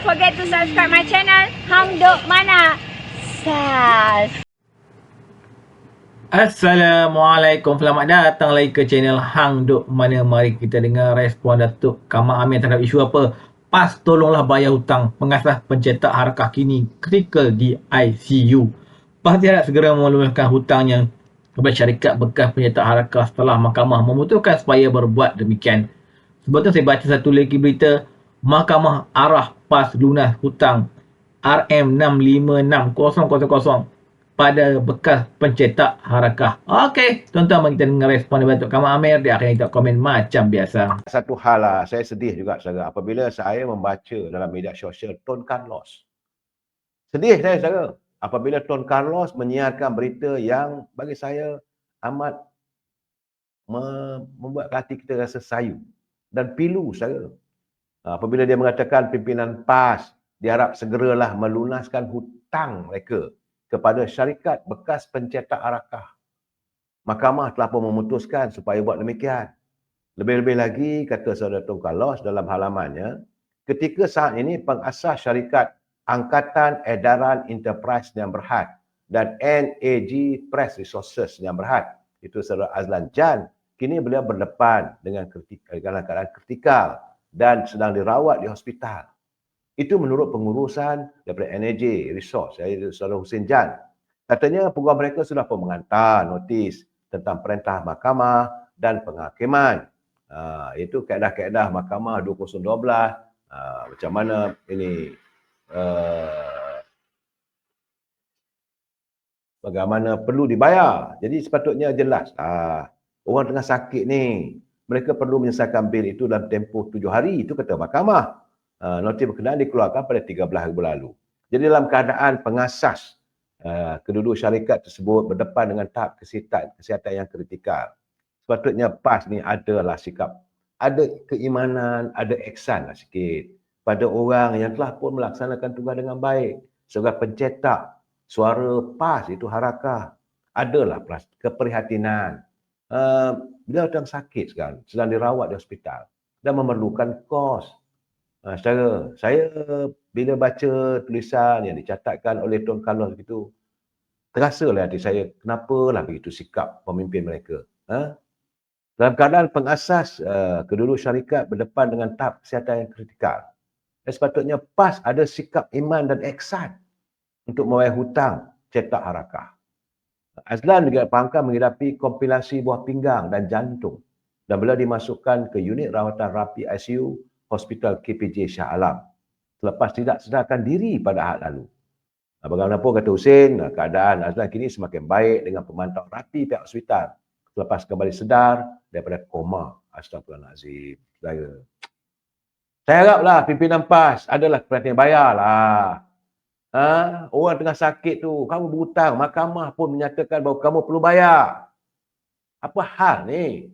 forget to subscribe my channel Hang Duk Mana. Sas. Assalamualaikum, selamat datang lagi ke channel Hang Duk Mana. Mari kita dengar respon Datuk Kamal Amir terhadap isu apa? PAS tolonglah bayar hutang pengasas pencetak harakah kini kritikal di ICU. PAS diharap segera melunaskan hutangnya kepada syarikat bekas pencetak harakah setelah mahkamah memutuskan supaya berbuat demikian. Sebab tu saya baca satu lagi berita, mahkamah arah PAS lunas hutang RM656,000 pada bekas pencetak harakah. Okey, tuan-tuan, mari kita dengar respon daripada Datuk Kamal Amir. Dia akan kita komen macam biasa. Satu hal lah, saya sedih juga saudara apabila saya membaca dalam media sosial Tun Carlos. Sedih saya saudara apabila Tun Carlos menyiarkan berita yang bagi saya amat membuat hati kita rasa sayu dan pilu saudara. Apabila dia mengatakan pimpinan PAS diharap segeralah melunaskan hutang mereka kepada syarikat bekas pencetak harakah. Mahkamah telah pun memutuskan supaya buat demikian. Lebih-lebih lagi, kata saudara Tun Carlos dalam halamannya, ketika saat ini pengasas syarikat Angkatan Edaran Enterprise yang Berhad dan NAG Press Resources yang Berhad, itu saudara Azlan Jan, kini beliau berdepan dengan keadaan kritikal dan sedang dirawat di hospital. Itu menurut pengurusan daripada NAG Resource, iaitu saudara Hussein Jan. Katanya pegawai mereka sudah pun mengantar notis tentang perintah mahkamah dan penghakiman. Itu kaedah-kaedah mahkamah 2012, macam mana ini bagaimana perlu dibayar. Jadi sepatutnya jelas. Orang tengah sakit ni, mereka perlu menyelesaikan bil itu dalam tempoh 7 hari. Itu kata mahkamah. Notis berkenaan dikeluarkan pada 13 hari berlalu. Jadi dalam keadaan pengasas kedua-dua syarikat tersebut berdepan dengan tahap kesihatan yang kritikal, sepatutnya PAS ni adalah sikap, ada keimanan, ada ihsan lah sikit pada orang yang telah pun melaksanakan tugas dengan baik. Sebagai pencetak suara PAS itu harakah, adalah keprihatinan. Beliau sedang sakit sekarang, sedang dirawat di hospital dan memerlukan kos. Saya bila baca tulisan yang dicatatkan oleh Tun Carlos begitu, terasalah hati saya, kenapalah begitu sikap pemimpin mereka. Dalam keadaan pengasas kedua-dua syarikat berdepan dengan tahap kesihatan yang kritikal, sepatutnya PAS ada sikap iman dan ihsan untuk membayar hutang cetak harakah. Azlan juga difahamkan menghidapi kompilasi buah pinggang dan jantung dan beliau dimasukkan ke unit rawatan rapi ICU Hospital KPJ Shah Alam selepas tidak sedarkan diri pada ahad lalu. Bagaimanapun kata Hussein, keadaan Azlan kini semakin baik dengan pemantauan rapi pihak hospital selepas kembali sedar daripada koma. Astagfirullahalazim. Saya haraplah pimpinan PAS adalah perhatian bayarlah. Orang tengah sakit tu, kamu berhutang, mahkamah pun menyatakan bahawa kamu perlu bayar. Apa hal ni?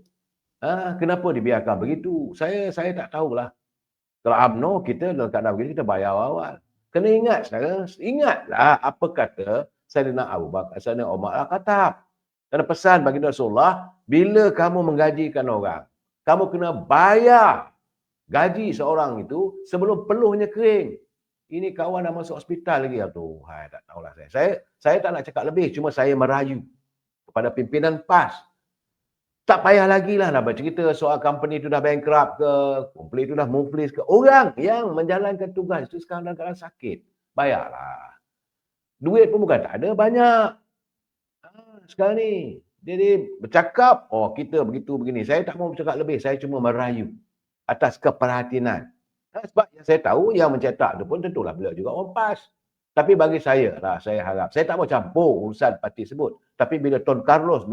Kenapa dibiarkan begitu? Saya tak tahulah. Kalau UMNO kita dalam keadaan begitu, kita bayar awal. Kena ingat saudara, ingatlah apa kata Sayyidina Abu Bakar, Sayyidina Umar Al-Khattab. Kerana pesan baginda Rasulullah, bila kamu menggajikan orang, kamu kena bayar gaji seorang itu sebelum peluhnya kering. Ini kawan dah masuk hospital lagi. Tuhan, tak tahulah saya. Saya tak nak cakap lebih, cuma saya merayu kepada pimpinan PAS. Tak payah lagi lah nak bercerita soal company itu dah bankrupt ke, company itu dah muflis ke. Orang yang menjalankan tugas itu sekarang dalam keadaan sakit, bayarlah. Duit pun bukan tak ada, banyak. Sekarang ni, jadi bercakap, kita begitu begini. Saya tak mau bercakap lebih, saya cuma merayu atas keperhatian. Sebab yang saya tahu yang mencetak itu pun tentulah beliau juga orang PAS. Tapi bagi saya lah, saya harap, saya tak mau campur urusan parti sebut. Tapi bila Tun Carlos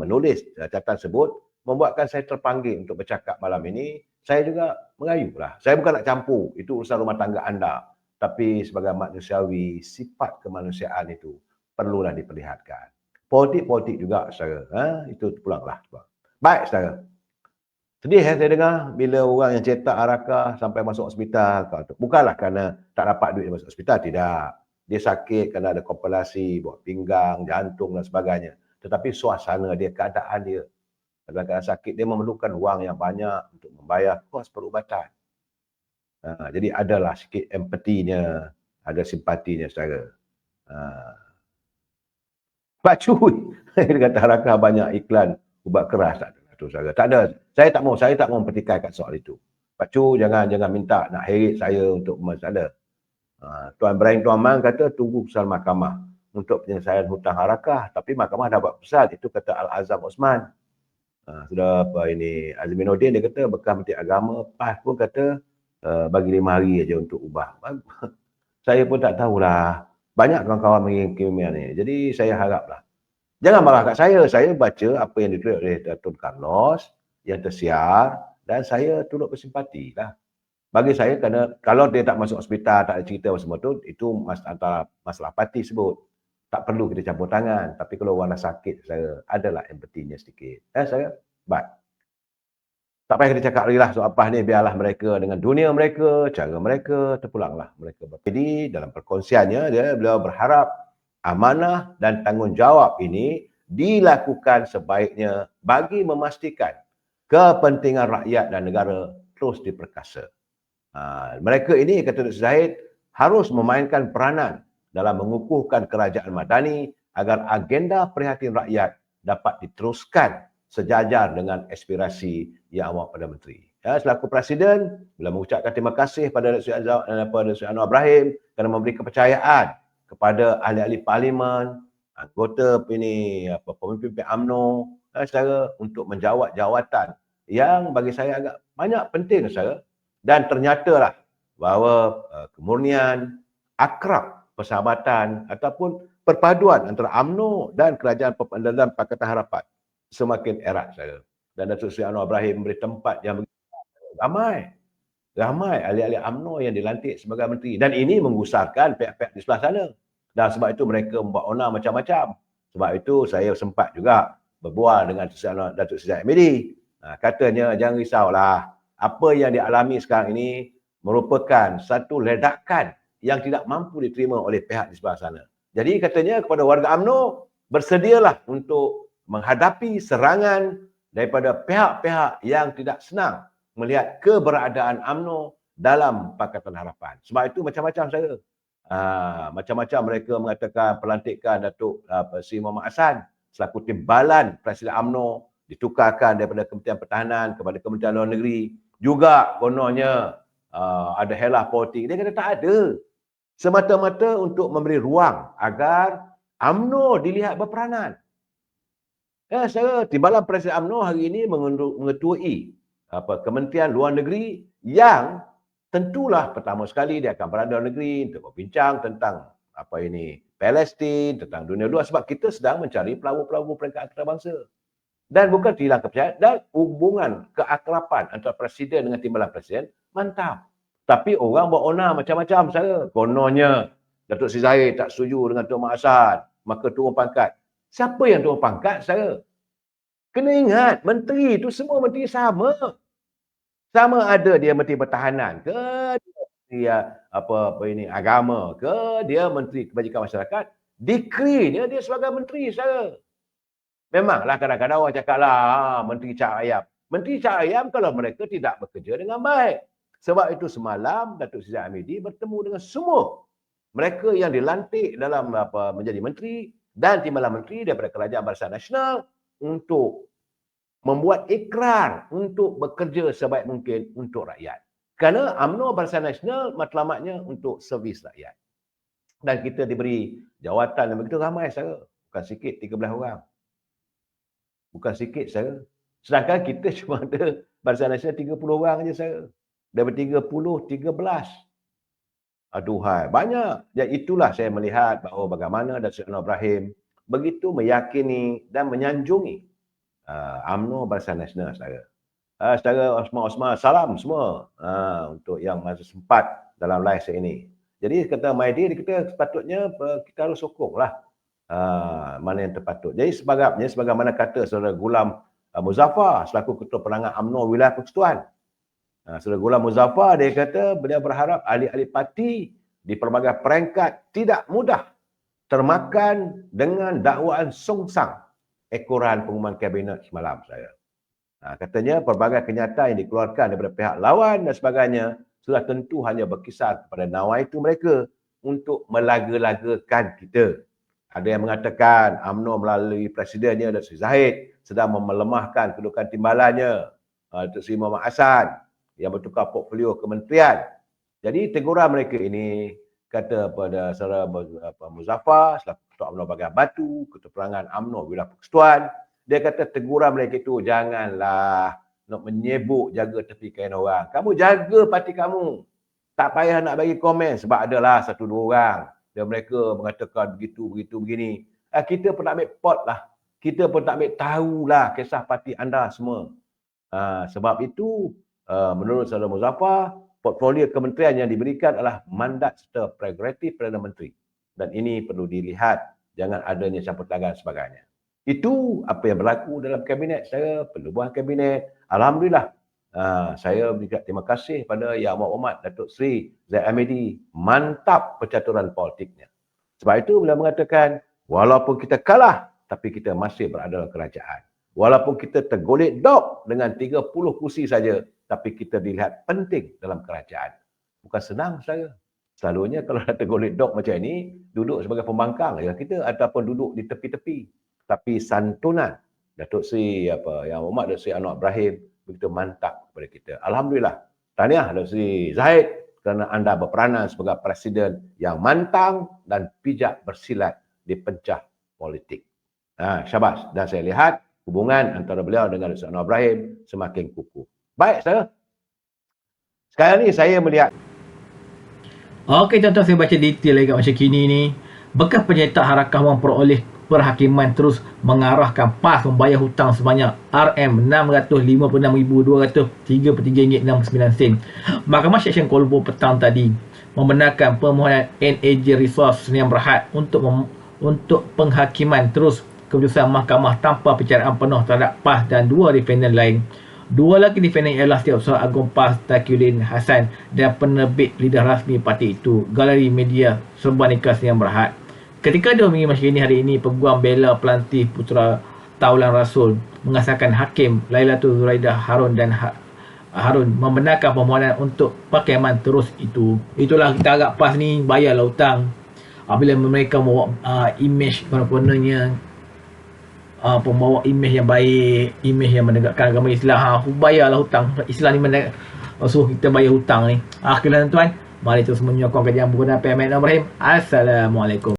menulis catatan sebut, membuatkan saya terpanggil untuk bercakap malam ini, saya juga mengayulah. Saya bukan nak campur, itu urusan rumah tangga anda. Tapi sebagai manusiawi, sifat kemanusiaan itu perlulah diperlihatkan. Politik juga, saudara. Itu pulanglah. Baik, saudara. Sedih saya dengar bila orang yang cetak harakah sampai masuk hospital. Bukanlah kerana tak dapat duit masuk hospital, tidak. Dia sakit kerana ada kompilasi, buah pinggang, jantung dan sebagainya. Tetapi suasana dia, keadaan dia. Dalam keadaan sakit, dia memerlukan wang yang banyak untuk membayar kos perubatan. Jadi adalah sikit empatinya, ada simpatinya saudara. Pak Cuy, dia kata Harakah banyak iklan ubat keras. Tak ada tu saudara. Tak ada. Saya tak mau mempertikaikan soal itu. Pak Cuy jangan minta nak heret saya untuk masalah. Tuan Ibrahim Tuan Man kata tunggu keputusan mahkamah untuk penyelesaian hutang Harakah, tapi mahkamah dah buat keputusan, itu kata Al-Azam Osman. Sudah apa ini Azminuddin dia kata bekas Menteri Agama, PAS pun kata bagi 5 hari aja untuk ubah. Saya pun tak tahulah. Banyak kawan-kawan mengirim ni. Jadi saya haraplah jangan marah kat saya baca apa yang ditulis oleh Datuk Carlos yang tersiar dan saya turut bersimpati lah. Bagi saya, kerana kalau dia tak masuk hospital, tak ada cerita semua tu, itu antara masalah parti sebut. Tak perlu kita campur tangan. Tapi kalau orang dah sakit, saya adalah empatinya sedikit. Saya, baik. Tak payah kita cakap lagi lah soal apa ni, biarlah mereka dengan dunia mereka, cara mereka, terpulanglah mereka. Jadi dalam perkongsiannya, beliau berharap amanah dan tanggungjawab ini dilakukan sebaiknya bagi memastikan kepentingan rakyat dan negara terus diperkasa. Mereka ini, kata Dr. Zahid, harus memainkan peranan dalam mengukuhkan kerajaan madani agar agenda prihatin rakyat dapat diteruskan sejajar dengan aspirasi yang amat pada menteri. Selaku Presiden, bila mengucapkan terima kasih pada Dr. Anwar Ibrahim kerana memberi kepercayaan kepada ahli-ahli parlimen, anggota pemimpin UMNO, secara untuk menjawat jawatan yang bagi saya agak banyak penting saudara. Dan ternyatalah bahawa kemurnian, akrab, persahabatan ataupun perpaduan antara UMNO dan Kerajaan dan Pakatan Harapan semakin erat saudara. Dan Datuk Seri Anwar Ibrahim memberi tempat yang ramai ahli-ahli UMNO yang dilantik sebagai menteri. Dan ini menggusarkan pihak-pihak di sebelah sana. Dan sebab itu mereka membuat onar macam-macam. Sebab itu saya sempat juga berbual dengan Datuk Seri Hamidi. Katanya jangan risaulah. Apa yang dialami sekarang ini merupakan satu ledakan yang tidak mampu diterima oleh pihak di sebelah sana. Jadi katanya kepada warga UMNO, bersedialah untuk menghadapi serangan daripada pihak-pihak yang tidak senang melihat keberadaan UMNO dalam Pakatan Harapan. Sebab itu macam-macam saya. Macam-macam mereka mengatakan pelantikan Datuk Seri Muhammad Hassan selaku timbalan Presiden UMNO ditukarkan daripada Kementerian Pertahanan kepada Kementerian Luar Negeri. Juga kononnya ada helah politik. Dia kata tak ada. Semata-mata untuk memberi ruang agar UMNO dilihat berperanan. Saya timbalan Presiden UMNO hari ini mengetuai Kementerian Luar Negeri yang tentulah pertama sekali dia akan berada luar negeri untuk berbincang tentang Palestin, tentang dunia luar, sebab kita sedang mencari pelawur-pelawur peringkat antarabangsa. Dan bukan hilang kepercayaan, dan hubungan keakraban antara Presiden dengan timbalan Presiden mantap. Tapi orang buat onar macam-macam saya. Kononnya Datuk Seri Zahid tak setuju dengan Tuan Mak Hassan, maka turun pangkat. Siapa yang turun pangkat saya? Kena ingat, menteri itu semua menteri sama. Sama ada dia menteri pertahanan ke, dia agama ke, dia menteri kebajikan masyarakat, dekrinya dia sebagai menteri saya. Memanglah kadang-kadang orang cakaplah menteri cak ayam. Menteri cak ayam kalau mereka tidak bekerja dengan baik. Sebab itu semalam Datuk Seri Hamidi bertemu dengan semua mereka yang dilantik dalam menjadi menteri dan timbalan menteri daripada Kerajaan Barisan Nasional untuk membuat ikrar untuk bekerja sebaik mungkin untuk rakyat. Kerana UMNO Barisan Nasional matlamatnya untuk servis rakyat. Dan kita diberi jawatan yang begitu ramai saya. Bukan sikit, 13 orang. Bukan sikit saya. Sedangkan kita cuma ada Barisan Nasional 30 orang saja saya. Daripada 30, 13. Aduhai, banyak. Dan itulah saya melihat bahawa bagaimana Datuk Anwar Ibrahim begitu meyakini dan menyanjungi UMNO Barisan Nasional saudara. Saudara Osman, salam semua untuk yang masih sempat dalam live saya ini. Jadi kata Maidi, kita sepatutnya kita harus sokonglah mana yang terpatut. Jadi sebagaimana kata Saudara Gulam Muzaffar selaku Ketua Perangan UMNO Wilayah Persekutuan. Saudara Gulam Muzaffar dia kata beliau berharap ahli-ahli parti di pelbagai peringkat tidak mudah termakan dengan dakwaan songsang ekoran pengumuman kabinet semalam saya. Katanya pelbagai kenyataan yang dikeluarkan daripada pihak lawan dan sebagainya sudah tentu hanya berkisar kepada nawaitu mereka untuk melaga-lagakan kita. Ada yang mengatakan UMNO melalui presidennya Datuk Seri Zahid sedang melemahkan kedudukan timbalannya Datuk Seri Muhammad Hassan yang bertukar portfolio kementerian. Jadi teguran mereka ini kata pada Saudara Muzaffar selaku Ketua UMNO Bagan Batu, Ketua Perangan UMNO Wilayah Persekutuan, dia kata teguran mereka itu janganlah nak menyebuk jaga tepi kain orang. Kamu jaga parti kamu. Tak payah nak bagi komen sebab adalah satu dua orang dan mereka mengatakan begitu begini. Kita pun tak ambil pot lah. Kita pun tak ambil tahulah kisah parti anda semua. Sebab itu menurut Saudara Muzaffar, portfolio kementerian yang diberikan adalah mandat serta prerogatif Perdana Menteri. Dan ini perlu dilihat, jangan adanya campur tangan sebagainya. Itu apa yang berlaku dalam kabinet saya, penubuhan kabinet. Alhamdulillah, saya berikan terima kasih pada Yang Amat Datuk Seri Zahid Hamidi, mantap percaturan politiknya. Sebab itu beliau mengatakan, walaupun kita kalah, tapi kita masih berada dalam kerajaan. Walaupun kita tergolek dok dengan 30 kursi saja, tapi kita dilihat penting dalam kerajaan. Bukan senang saya. Selalunya kalau nak tergolek dok macam ini, duduk sebagai pembangkang ya kita ataupun duduk di tepi-tepi. Tapi santunan Datuk Seri Yang Amat Datuk Seri Anwar Ibrahim begitu mantap kepada kita. Alhamdulillah. Tahniah Datuk Seri Zahid kerana anda berperanan sebagai presiden yang mantang dan bijak bersilat di pencah politik. Syabas. Dan saya lihat hubungan antara beliau dengan Datuk Seri Anwar Ibrahim semakin kukuh. Baik saya. Sekarang ni saya melihat. Okey tuan-tuan, saya baca detail lagi kat macam kini ni. Bekas penyerta Harakah memperoleh Perhakiman terus mengarahkan PAS membayar hutang sebanyak RM656,203.69. Mahkamah Seksyen Kuala Lumpur petang tadi membenarkan permohonan NAJ Resource Sdn Bhd untuk penghakiman terus keputusan mahkamah tanpa percaraan penuh terhadap PAS dan dua defendant lain. Dua lagi defendant ialah Setiausaha Agung PAS Taqiyuddin Hassan dan penerbit lidah rasmi parti itu, Galeri Media Serbanika Sdn Bhd. Ketika dia mengingat macam ini hari ini, Peguam Bela Pelanti Putera Taulan Rasul mengasahkan Hakim Lailatul Zuraidah Harun dan Harun membenarkan permohonan untuk perkhidmatan terus itu. Itulah kita agak PAS ni bayarlah hutang. Apabila mereka membawa imej kononnya pembawa imej yang baik, imej yang menegakkan agama Islam, bayarlah hutang. Islam ni suruh kita bayar hutang ni. Akhirnya tuan-tuan, mari terus menyokong kajian buku dan PMN Ibrahim. Assalamualaikum.